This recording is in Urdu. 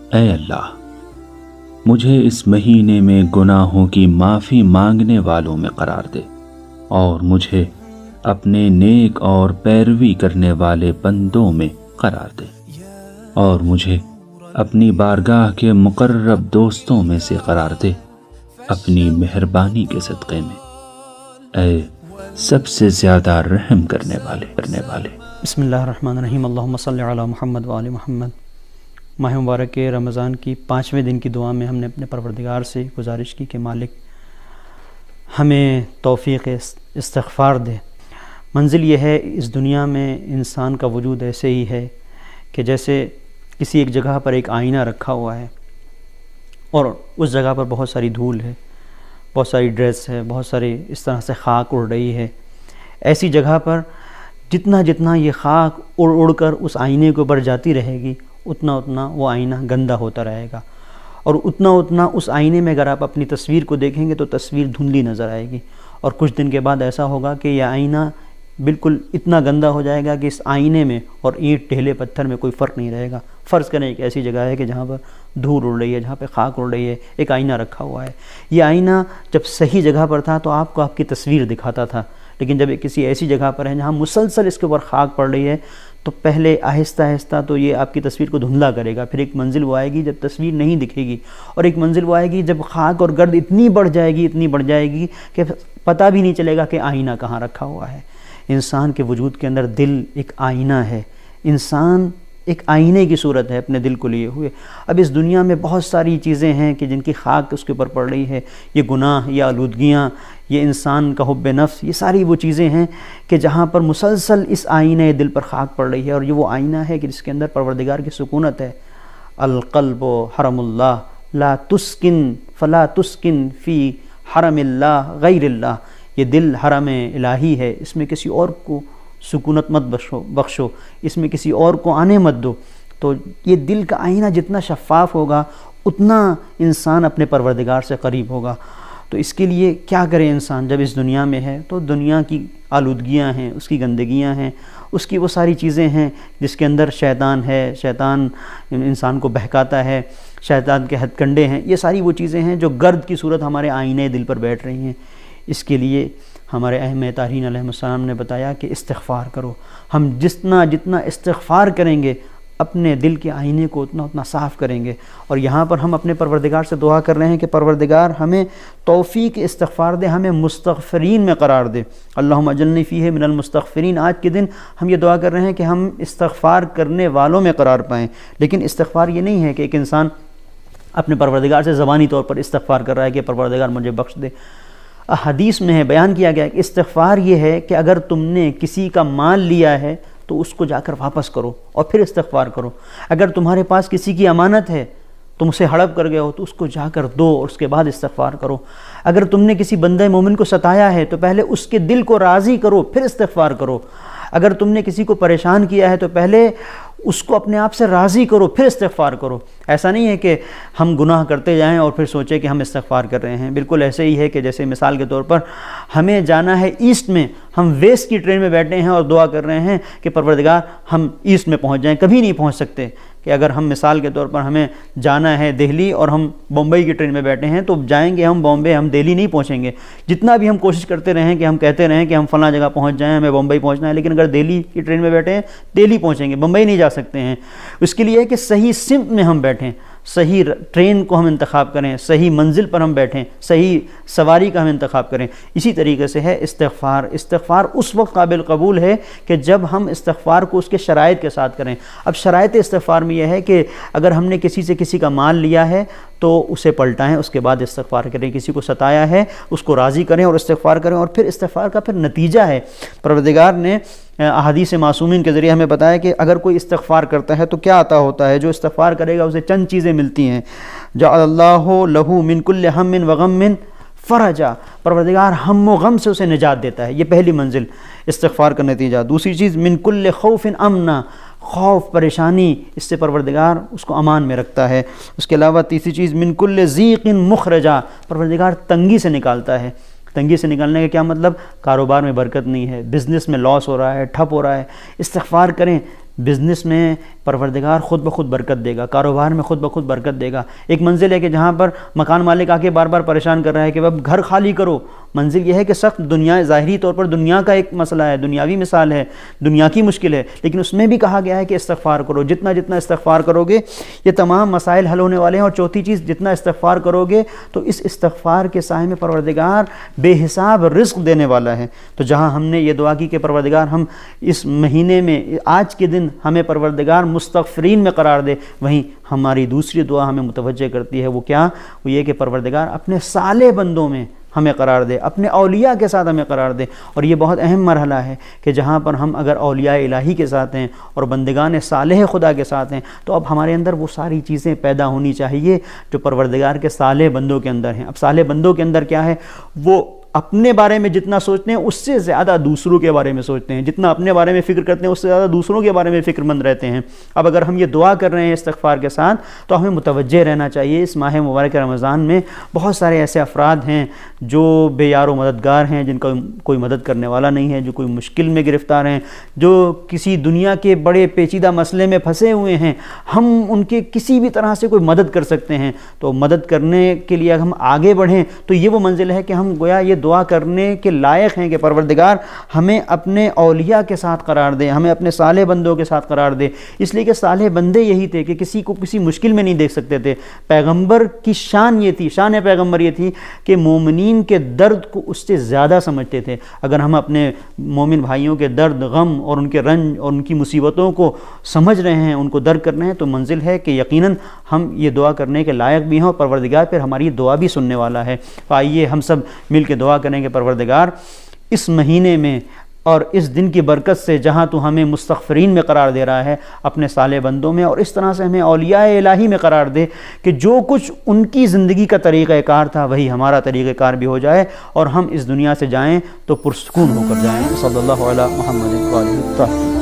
اے اللہ، مجھے اس مہینے میں گناہوں کی معافی مانگنے والوں میں قرار دے، اور مجھے اپنے نیک اور پیروی کرنے والے بندوں میں قرار دے، اور مجھے اپنی بارگاہ کے مقرب دوستوں میں سے قرار دے، اپنی مہربانی کے صدقے میں، اے سب سے زیادہ رحم کرنے والے۔ بسم اللہ الرحمن الرحیم۔ اللہم صلی علی محمد وآل محمد۔ ماہ مبارک رمضان کی 5ویں دن کی دعا میں ہم نے اپنے پروردگار سے گزارش کی کہ مالک ہمیں توفیق استغفار دے۔ منزل یہ ہے اس دنیا میں انسان کا وجود ایسے ہی ہے کہ جیسے کسی ایک جگہ پر ایک آئینہ رکھا ہوا ہے اور اس جگہ پر بہت ساری دھول ہے، بہت ساری ڈریس ہے، بہت ساری اس طرح سے خاک اڑ رہی ہے۔ ایسی جگہ پر جتنا یہ خاک اڑ کر اس آئینے کے اوپر جاتی رہے گی، اتنا وہ آئینہ گندہ ہوتا رہے گا، اور اتنا اس آئینے میں اگر آپ اپنی تصویر کو دیکھیں گے تو تصویر دھندلی نظر آئے گی، اور کچھ دن کے بعد ایسا ہوگا کہ یہ آئینہ بالکل اتنا گندہ ہو جائے گا کہ اس آئینے میں اور اینٹ ٹھیلے پتھر میں کوئی فرق نہیں رہے گا۔ فرض کریں ایک ایسی جگہ ہے کہ جہاں پر دھول اڑ رہی ہے، جہاں پہ خاک اڑ رہی ہے، ایک آئینہ رکھا ہوا ہے۔ یہ آئینہ جب صحیح جگہ پر تھا تو آپ کو آپ کی تصویر دکھاتا تھا، لیکن جب کسی ایسی جگہ پر ہے جہاں مسلسل اس کے اوپر خاک پڑ رہی ہے تو پہلے آہستہ تو یہ آپ کی تصویر کو دھندلا کرے گا، پھر ایک منزل وہ آئے گی جب تصویر نہیں دکھے گی، اور ایک منزل وہ آئے گی جب خاک اور گرد اتنی بڑھ جائے گی کہ پتہ بھی نہیں چلے گا کہ آئینہ کہاں رکھا ہوا ہے۔ انسان کے وجود کے اندر دل ایک آئینہ ہے، انسان ایک آئینے کی صورت ہے اپنے دل کو لیے ہوئے۔ اب اس دنیا میں بہت ساری چیزیں ہیں کہ جن کی خاک اس کے اوپر پڑ رہی ہے، یہ گناہ، یہ آلودگیاں، یہ انسان کا حب نفس، یہ ساری وہ چیزیں ہیں کہ جہاں پر مسلسل اس آئینے دل پر خاک پڑ رہی ہے، اور یہ وہ آئینہ ہے کہ جس کے اندر پروردگار کی سکونت ہے۔ القلب حرم اللہ لا تسکن فلا تسکن فی حرم اللہ غیر اللہ۔ یہ دل حرم الہی ہے، اس میں کسی اور کو سکونت مت بخشو، اس میں کسی اور کو آنے مت دو۔ تو یہ دل کا آئینہ جتنا شفاف ہوگا اتنا انسان اپنے پروردگار سے قریب ہوگا۔ تو اس کے لیے کیا کرے انسان جب اس دنیا میں ہے؟ تو دنیا کی آلودگیاں ہیں، اس کی گندگیاں ہیں، اس کی وہ ساری چیزیں ہیں جس کے اندر شیطان ہے، شیطان انسان کو بہکاتا ہے، شیطان کے ہتھ کنڈے ہیں، یہ ساری وہ چیزیں ہیں جو گرد کی صورت ہمارے آئینے دل پر بیٹھ رہی ہیں۔ اس کے لیے ہمارے ائمہ طاہرین علیہ السلام نے بتایا کہ استغفار کرو۔ ہم جتنا استغفار کریں گے اپنے دل کے آئینے کو اتنا صاف کریں گے۔ اور یہاں پر ہم اپنے پروردگار سے دعا کر رہے ہیں کہ پروردگار ہمیں توفیق استغفار دے، ہمیں مستغفرین میں قرار دے۔ اللہم اجلنی فیہ من المستغفرین۔ آج کے دن ہم یہ دعا کر رہے ہیں کہ ہم استغفار کرنے والوں میں قرار پائیں۔ لیکن استغفار یہ نہیں ہے کہ ایک انسان اپنے پروردگار سے زبانی طور پر استغفار کر رہا ہے کہ پروردگار مجھے بخش دے۔ حدیث میں ہے، بیان کیا گیا کہ استغفار یہ ہے کہ اگر تم نے کسی کا مال لیا ہے تو اس کو جا کر واپس کرو اور پھر استغفار کرو۔ اگر تمہارے پاس کسی کی امانت ہے، تم اسے ہڑپ کر گئے ہو تو اس کو جا کر دو اور اس کے بعد استغفار کرو۔ اگر تم نے کسی بندہ مومن کو ستایا ہے تو پہلے اس کے دل کو راضی کرو پھر استغفار کرو۔ اگر تم نے کسی کو پریشان کیا ہے تو پہلے اس کو اپنے آپ سے راضی کرو پھر استغفار کرو۔ ایسا نہیں ہے کہ ہم گناہ کرتے جائیں اور پھر سوچیں کہ ہم استغفار کر رہے ہیں۔ بالکل ایسے ہی ہے کہ جیسے مثال کے طور پر ہمیں جانا ہے ایسٹ میں، ہم ویسٹ کی ٹرین میں بیٹھے ہیں اور دعا کر رہے ہیں کہ پروردگار ہم ایسٹ میں پہنچ جائیں، کبھی نہیں پہنچ سکتے۔ کہ اگر ہم مثال کے طور پر ہمیں جانا ہے دہلی اور ہم بمبئی کی ٹرین میں بیٹھے ہیں تو جائیں گے ہم بامبے، ہم دہلی نہیں پہنچیں گے۔ جتنا بھی ہم کوشش کرتے رہیں کہ ہم کہتے رہیں کہ ہم فلاں جگہ پہنچ جائیں، ہمیں بمبئی پہنچنا ہے، لیکن اگر دہلی کی ٹرین میں بیٹھے ہیں دہلی پہنچیں گے، بمبئی نہیں جا سکتے ہیں۔ اس کے لیے ہے کہ صحیح سمت میں ہم بیٹھیں، صحیح ٹرین کو ہم انتخاب کریں، صحیح منزل پر ہم بیٹھیں، صحیح سواری کا ہم انتخاب کریں۔ اسی طریقے سے ہے استغفار۔ استغفار اس وقت قابل قبول ہے کہ جب ہم استغفار کو اس کے شرائط کے ساتھ کریں۔ اب شرائط استغفار میں یہ ہے کہ اگر ہم نے کسی سے کسی کا مال لیا ہے تو اسے پلٹائیں، اس کے بعد استغفار کریں۔ کسی کو ستایا ہے اس کو راضی کریں اور استغفار کریں، اور پھر استغفار کا پھر نتیجہ ہے۔ پروردگار نے احادیث معصومین کے ذریعے ہمیں بتایا کہ اگر کوئی استغفار کرتا ہے تو کیا عطا ہوتا ہے۔ جو استغفار کرے گا اسے چند چیزیں ملتی ہیں۔ جعل اللہ لہ من کل ہم و غم فرجا۔ پروردگار ہم و غم سے اسے نجات دیتا ہے، یہ پہلی منزل استغفار کا نتیجہ۔ دوسری چیز من کل خوف امنا، خوف پریشانی اس سے پروردگار اس کو امان میں رکھتا ہے۔ اس کے علاوہ تیسری چیز من کل ضیق مخرجا، پروردگار تنگی سے نکالتا ہے۔ تنگی سے نکالنے کا کیا مطلب؟ کاروبار میں برکت نہیں ہے، بزنس میں لاس ہو رہا ہے، ٹھپ ہو رہا ہے، استغفار کریں بزنس میں پروردگار خود بخود برکت دے گا، کاروبار میں خود بخود برکت دے گا۔ ایک منزل ہے کہ جہاں پر مکان مالک آ کے بار بار پریشان کر رہا ہے کہ اب گھر خالی کرو، منزل یہ ہے کہ سخت دنیا، ظاہری طور پر دنیا کا ایک مسئلہ ہے، دنیاوی مثال ہے، دنیا کی مشکل ہے، لیکن اس میں بھی کہا گیا ہے کہ استغفار کرو، جتنا جتنا استغفار کرو گے یہ تمام مسائل حل ہونے والے ہیں۔ اور چوتھی چیز، جتنا استغفار کرو گے تو اس استغفار کے سائے میں پروردگار بے حساب رزق دینے والا ہے۔ تو جہاں ہم نے یہ دعا کی کہ پروردگار ہم اس مہینے میں، آج کے دن ہمیں پروردگار مستغفرین میں قرار دے، وہیں ہماری دوسری دعا ہمیں متوجہ کرتی ہے، وہ کیا؟ وہ یہ کہ پروردگار اپنے صالح بندوں میں ہمیں قرار دے، اپنے اولیاء کے ساتھ ہمیں قرار دے۔ اور یہ بہت اہم مرحلہ ہے کہ جہاں پر ہم اگر اولیاء الہی کے ساتھ ہیں اور بندگان صالح خدا کے ساتھ ہیں تو اب ہمارے اندر وہ ساری چیزیں پیدا ہونی چاہیے جو پروردگار کے صالح بندوں کے اندر ہیں۔ اب صالح بندوں کے اندر کیا ہے؟ وہ اپنے بارے میں جتنا سوچتے ہیں اس سے زیادہ دوسروں کے بارے میں سوچتے ہیں، جتنا اپنے بارے میں فکر کرتے ہیں اس سے زیادہ دوسروں کے بارے میں فکر مند رہتے ہیں۔ اب اگر ہم یہ دعا کر رہے ہیں استغفار کے ساتھ تو ہمیں متوجہ رہنا چاہیے۔ اس ماہ مبارک رمضان میں بہت سارے ایسے افراد ہیں جو بے یار و مددگار ہیں، جن کا کوئی مدد کرنے والا نہیں ہے، جو کوئی مشکل میں گرفتار ہیں، جو کسی دنیا کے بڑے پیچیدہ مسئلے میں پھنسے ہوئے ہیں، ہم ان کے کسی بھی طرح سے کوئی مدد کر سکتے ہیں۔ تو مدد کرنے کے لیے ہم آگے بڑھیں تو یہ وہ منزل ہے کہ ہم گویا یہ دعا کرنے کے لائق ہیں کہ پروردگار ہمیں اپنے اولیاء کے ساتھ قرار دے، ہمیں اپنے صالح بندوں کے ساتھ قرار دے۔ اس لیے کہ صالح بندے یہی تھے کہ کسی کو کسی مشکل میں نہیں دیکھ سکتے تھے۔ پیغمبر کی شان یہ تھی، شان پیغمبر یہ تھی کہ مومنین کے درد کو اس سے زیادہ سمجھتے تھے۔ اگر ہم اپنے مومن بھائیوں کے درد، غم اور ان کے رنج اور ان کی مصیبتوں کو سمجھ رہے ہیں، ان کو درک کر رہے ہیں، تو منزل ہے کہ یقیناً ہم یہ دعا کرنے کے لائق بھی ہیں اور پروردگار پھر ہماری دعا بھی سننے والا ہے۔ تو آئیے ہم سب مل کے دعا کریں کہ پروردگار اس مہینے میں اور اس دن کی برکت سے جہاں تو ہمیں مستغفرین میں قرار دے رہا ہے، اپنے صالح بندوں میں، اور اس طرح سے ہمیں اولیاء الہی میں قرار دے کہ جو کچھ ان کی زندگی کا طریقہ کار تھا وہی ہمارا طریقہ کار بھی ہو جائے اور ہم اس دنیا سے جائیں تو پرسکون ہو کر جائیں۔ صلی اللہ علیہ محمد وآلہ وصحبہ۔